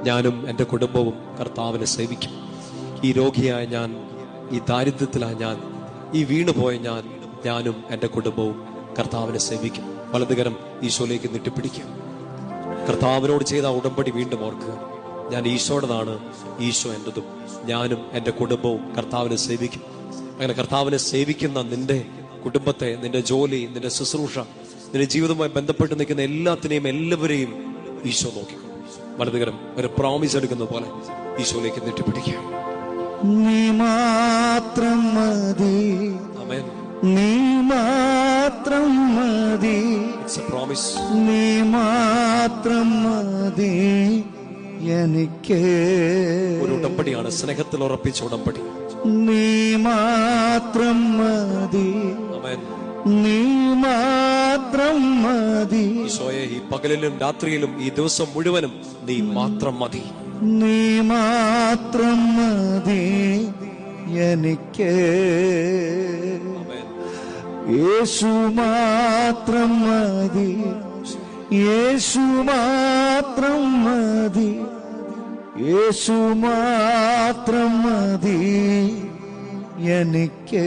ഞാനും എൻ്റെ കുടുംബവും കർത്താവിനെ സേവിക്കും. ഈ രോഗിയായ ഞാൻ, ഈ ദാരിദ്ര്യത്തിലായ ഞാൻ, ഈ വീണുപോയ ഞാനും എൻ്റെ കുടുംബവും കർത്താവിനെ സേവിക്കും. വലതുകരം ഈശോയിലേക്ക് നീട്ടിപ്പിടിക്കുക. കർത്താവിനോട് ചെയ്ത ഉടമ്പടി വീണ്ടും ഓർക്കുക. ഞാൻ ഈശോയുടേതാണ്, ഈശോ എൻ്റെതും. ഞാനും എൻ്റെ കുടുംബവും കർത്താവിനെ സേവിക്കും. അങ്ങനെ കർത്താവിനെ സേവിക്കുന്ന നിന്റെ കുടുംബത്തെ, നിന്റെ ജോലി, നിന്റെ ശുശ്രൂഷ, നിന്റെ ജീവിതവുമായി ബന്ധപ്പെട്ട് നിൽക്കുന്ന എല്ലാവരെയും ഈശോ നോക്കിക്കും. വലതുകരം ഒരു പ്രോമിസ് എടുക്കുന്ന പോലെ ഈശോയിലേക്ക് നീട്ടിപ്പിടിക്കുക. നീ മാത്രം മതി, ആമേൻ. നീ മാത്രം മതി, ഇറ്റ്സ് എ പ്രോമിസ്. നീ മാത്രം മതി എനിക്ക്. ഒരു ഉടമ്പടിയാണ്, സ്നേഹത്തിൽ ഉറപ്പിച്ച ഉടമ്പടി. നീ മാത്രം മതി, ആമേൻ. നീ മാത്രം മതി. ഈശോയെ, ഈ പകലിലും രാത്രിയിലും ഈ ദിവസം മുഴുവനും നീ മാത്രം മതി. നീ മാത്രം മതി എനിക്ക്. യേശു മാത്രം മതി, യേശു മാത്രം മതി, യേശു മാത്രം മതി എനിക്ക്.